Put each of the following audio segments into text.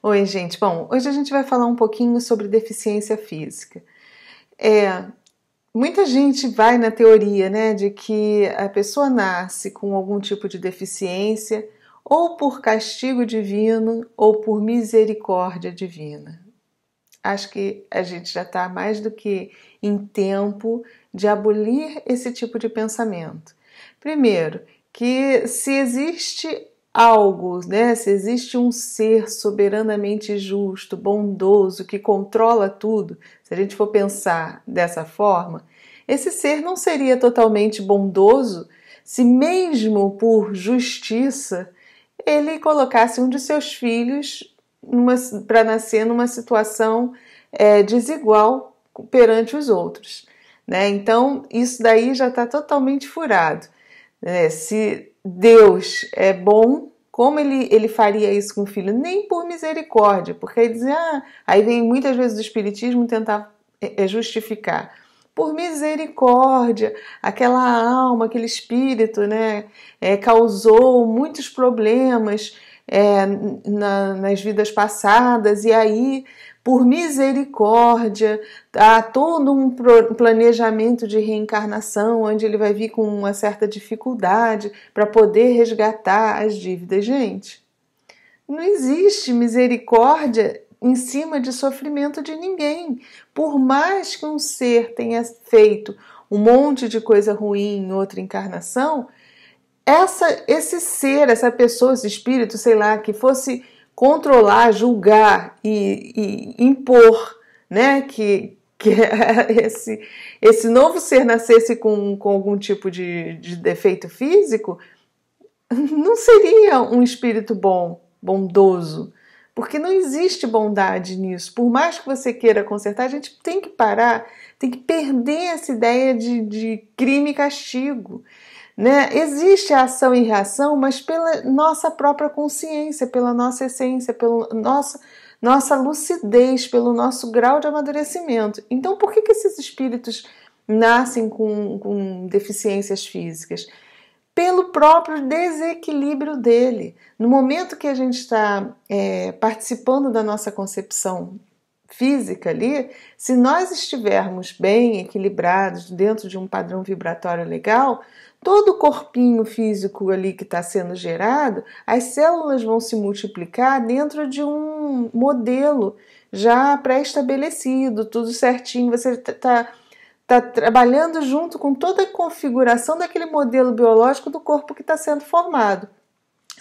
Oi, gente. Bom, hoje a gente vai falar um pouquinho sobre deficiência física. Muita gente vai na teoria, né, de que a pessoa nasce com algum tipo de deficiência ou por castigo divino ou por misericórdia divina. Acho que a gente já está mais do que em tempo de abolir esse tipo de pensamento. Primeiro, que se existe algo, né, se existe um ser soberanamente justo, bondoso, que controla tudo, se a gente for pensar dessa forma, esse ser não seria totalmente bondoso se mesmo por justiça ele colocasse um de seus filhos para nascer numa situação desigual perante os outros, né? Então isso daí já está totalmente furado. Se Deus é bom, como ele faria isso com o filho? Nem por misericórdia, porque aí dizem, aí vem muitas vezes o espiritismo tentar justificar. Por misericórdia, aquela alma, aquele espírito, né, causou muitos problemas nas vidas passadas, e aí, por misericórdia, há todo um planejamento de reencarnação, onde ele vai vir com uma certa dificuldade para poder resgatar as dívidas. Gente, não existe misericórdia em cima de sofrimento de ninguém. Por mais que um ser tenha feito um monte de coisa ruim em outra encarnação, esse ser, essa pessoa, esse espírito, sei lá, que fosse controlar, julgar e impor, né, que esse novo ser nascesse com algum tipo de defeito físico, não seria um espírito bom, bondoso, porque não existe bondade nisso. Por mais que você queira consertar, a gente tem que parar, tem que perder essa ideia de crime e castigo. Né? Existe a ação e reação, mas pela nossa própria consciência, pela nossa essência, pela nossa lucidez, pelo nosso grau de amadurecimento. Então, por que esses espíritos nascem com deficiências físicas? Pelo próprio desequilíbrio dele. No momento que a gente está participando da nossa concepção física ali, se nós estivermos bem equilibrados dentro de um padrão vibratório legal, todo o corpinho físico ali que está sendo gerado, as células vão se multiplicar dentro de um modelo já pré-estabelecido, tudo certinho, você está trabalhando junto com toda a configuração daquele modelo biológico do corpo que está sendo formado.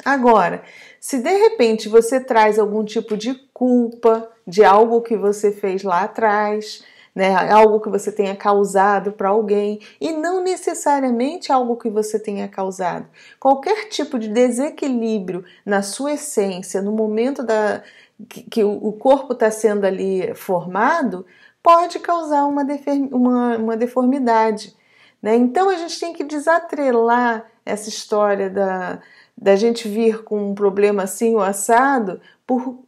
Agora, se de repente você traz algum tipo de culpa de algo que você fez lá atrás, né, algo que você tenha causado para alguém, e não necessariamente algo que você tenha causado, qualquer tipo de desequilíbrio na sua essência, no momento que o corpo está sendo ali formado, pode causar uma deformidade. Né? Então a gente tem que desatrelar essa história da gente vir com um problema assim ou assado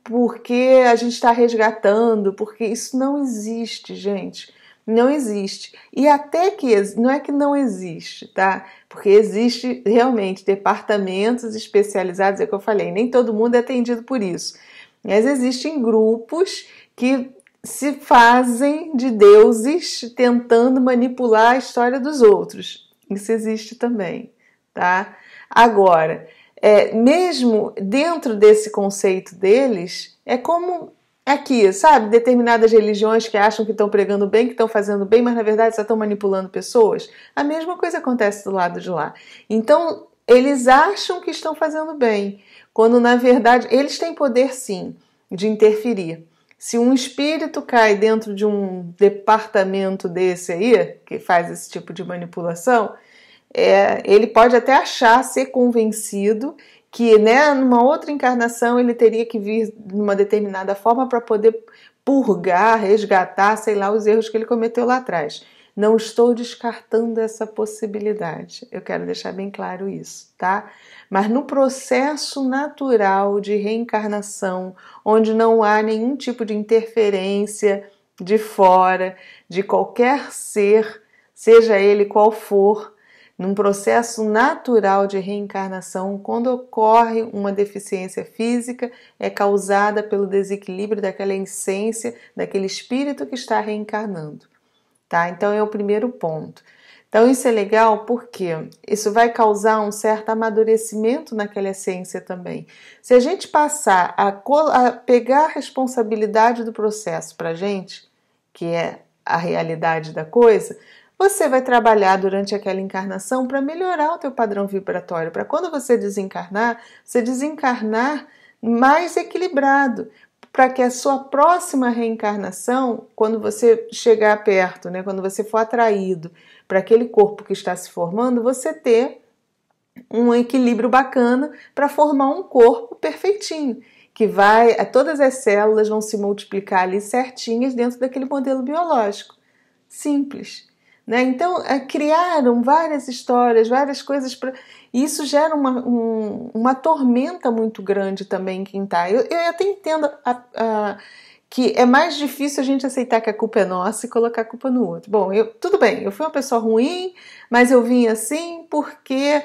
porque a gente está resgatando, porque isso não existe, gente. Não existe. E até que não é que não existe, tá? Porque existe realmente departamentos especializados, é o que eu falei, nem todo mundo é atendido por isso. Mas existem grupos que se fazem de deuses tentando manipular a história dos outros. Isso existe também, tá? Agora, mesmo dentro desse conceito deles, é como aqui, sabe? Determinadas religiões que acham que estão pregando bem, que estão fazendo bem, mas na verdade só estão manipulando pessoas. A mesma coisa acontece do lado de lá. Então, eles acham que estão fazendo bem, quando na verdade eles têm poder sim de interferir. Se um espírito cai dentro de um departamento desse aí, que faz esse tipo de manipulação, ele pode até achar, ser convencido que, né, numa outra encarnação ele teria que vir de uma determinada forma para poder purgar, resgatar, sei lá, os erros que ele cometeu lá atrás. Não estou descartando essa possibilidade. Eu quero deixar bem claro isso, tá? Mas no processo natural de reencarnação, onde não há nenhum tipo de interferência de fora, de qualquer ser, seja ele qual for, num processo natural de reencarnação, quando ocorre uma deficiência física, é causada pelo desequilíbrio daquela essência, daquele espírito que está reencarnando, tá? Então é o primeiro ponto. Então isso é legal porque isso vai causar um certo amadurecimento naquela essência também. Se a gente passar a pegar a responsabilidade do processo para a gente, que é a realidade da coisa, você vai trabalhar durante aquela encarnação para melhorar o teu padrão vibratório, para quando você desencarnar mais equilibrado, para que a sua próxima reencarnação, quando você chegar perto, né, quando você for atraído para aquele corpo que está se formando, você ter um equilíbrio bacana para formar um corpo perfeitinho, que todas as células vão se multiplicar ali certinhas dentro daquele modelo biológico. Simples. Né? Então, criaram várias histórias, várias coisas, e isso gera uma tormenta muito grande também em quem está. Eu até entendo que é mais difícil a gente aceitar que a culpa é nossa e colocar a culpa no outro. Bom, tudo bem, eu fui uma pessoa ruim, mas eu vim assim porque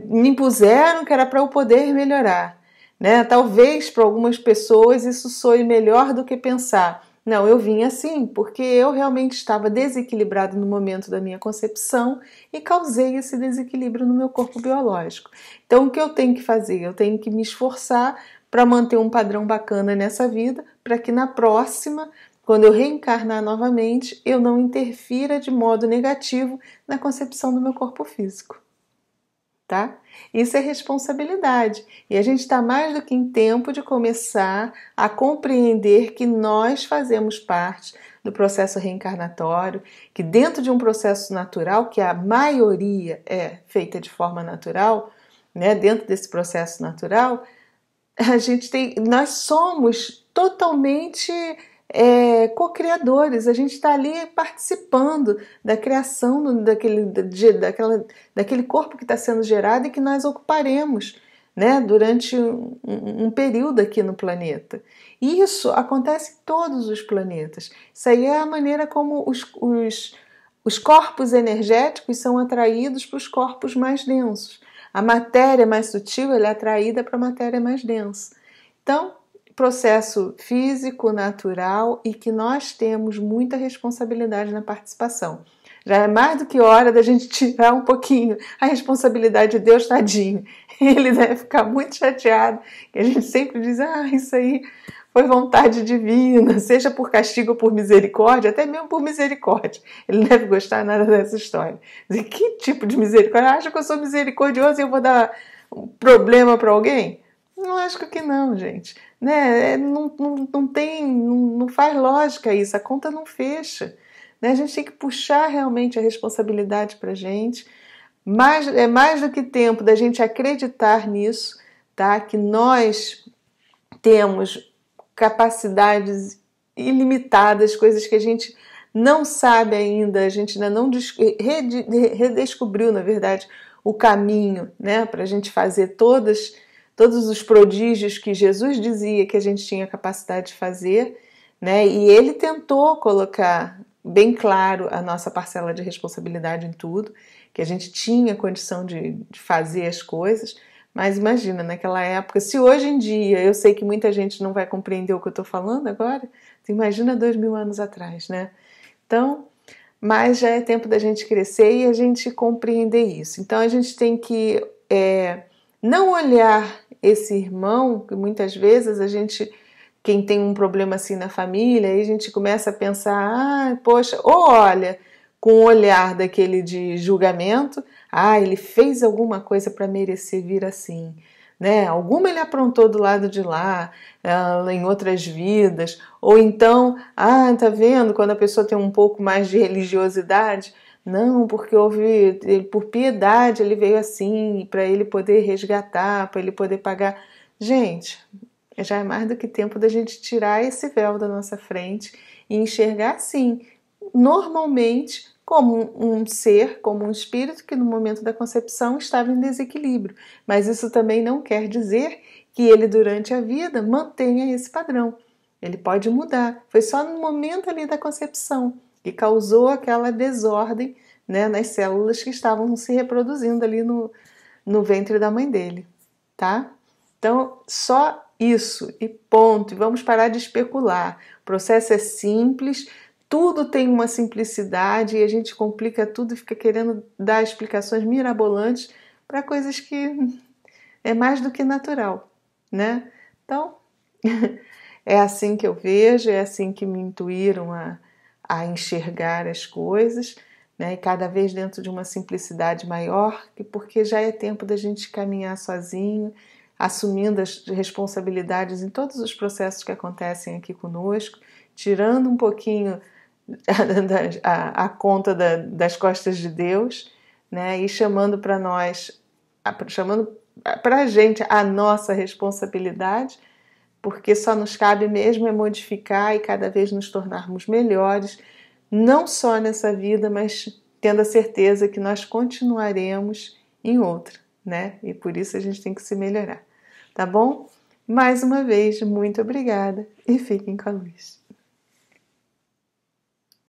me impuseram que era para eu poder melhorar. Né? Talvez para algumas pessoas isso soe melhor do que pensar. Não, eu vim assim porque eu realmente estava desequilibrado no momento da minha concepção e causei esse desequilíbrio no meu corpo biológico. Então, o que eu tenho que fazer? Eu tenho que me esforçar para manter um padrão bacana nessa vida, para que na próxima, quando eu reencarnar novamente, eu não interfira de modo negativo na concepção do meu corpo físico. Tá? Isso é responsabilidade e a gente está mais do que em tempo de começar a compreender que nós fazemos parte do processo reencarnatório, que dentro de um processo natural, que a maioria é feita de forma natural, né? Dentro desse processo natural, nós somos totalmente co-criadores, a gente está ali participando da criação daquele corpo que está sendo gerado e que nós ocuparemos, né, durante um período aqui no planeta. E isso acontece em todos os planetas. Isso aí é a maneira como os corpos energéticos são atraídos para os corpos mais densos. A matéria mais sutil ela é atraída para a matéria mais densa. Então, processo físico, natural e que nós temos muita responsabilidade na participação. Já é mais do que hora da gente tirar um pouquinho a responsabilidade de Deus, tadinho. Ele deve ficar muito chateado, que a gente sempre diz, isso aí foi vontade divina, seja por castigo ou por misericórdia, até mesmo por misericórdia. Ele não deve gostar nada dessa história. Dizer, que tipo de misericórdia? Acha que eu sou misericordioso e eu vou dar um problema para alguém? Não acho que não, gente. Né? Não faz lógica isso, a conta não fecha. Né? A gente tem que puxar realmente a responsabilidade para a gente. É mais do que tempo da gente acreditar nisso, tá? Que nós temos capacidades ilimitadas, coisas que a gente não sabe ainda, a gente ainda não redescobriu, na verdade, o caminho, né? Para a gente fazer todos os prodígios que Jesus dizia que a gente tinha capacidade de fazer, né? E ele tentou colocar bem claro a nossa parcela de responsabilidade em tudo, que a gente tinha condição de fazer as coisas, mas imagina, naquela época, se hoje em dia, eu sei que muita gente não vai compreender o que eu estou falando agora, você imagina 2000 anos atrás, né? Então, mas já é tempo da gente crescer e a gente compreender isso. Então a gente tem que não olhar esse irmão, que muitas vezes quem tem um problema assim na família, aí a gente começa a pensar, poxa, ou olha com o olhar daquele de julgamento, ele fez alguma coisa para merecer vir assim, né? Alguma ele aprontou do lado de lá, em outras vidas, ou então, tá vendo, quando a pessoa tem um pouco mais de religiosidade, não, porque por piedade ele veio assim, para ele poder resgatar, para ele poder pagar. Gente, já é mais do que tempo da gente tirar esse véu da nossa frente e enxergar assim, normalmente, como um ser, como um espírito que no momento da concepção estava em desequilíbrio. Mas isso também não quer dizer que ele durante a vida mantenha esse padrão. Ele pode mudar. Foi só no momento ali da concepção que causou aquela desordem, né, nas células que estavam se reproduzindo ali no ventre da mãe dele, tá? Então, só isso e ponto. E vamos parar de especular. O processo é simples, tudo tem uma simplicidade e a gente complica tudo e fica querendo dar explicações mirabolantes para coisas que é mais do que natural, né? Então, é assim que eu vejo, é assim que me intuíram a enxergar as coisas, né? E cada vez dentro de uma simplicidade maior, porque já é tempo da gente caminhar sozinho, assumindo as responsabilidades em todos os processos que acontecem aqui conosco, tirando um pouquinho a conta das costas de Deus, né? E chamando para nós, chamando para a gente a nossa responsabilidade, porque só nos cabe mesmo é modificar e cada vez nos tornarmos melhores, não só nessa vida, mas tendo a certeza que nós continuaremos em outra, né? E por isso a gente tem que se melhorar, tá bom? Mais uma vez, muito obrigada e fiquem com a luz.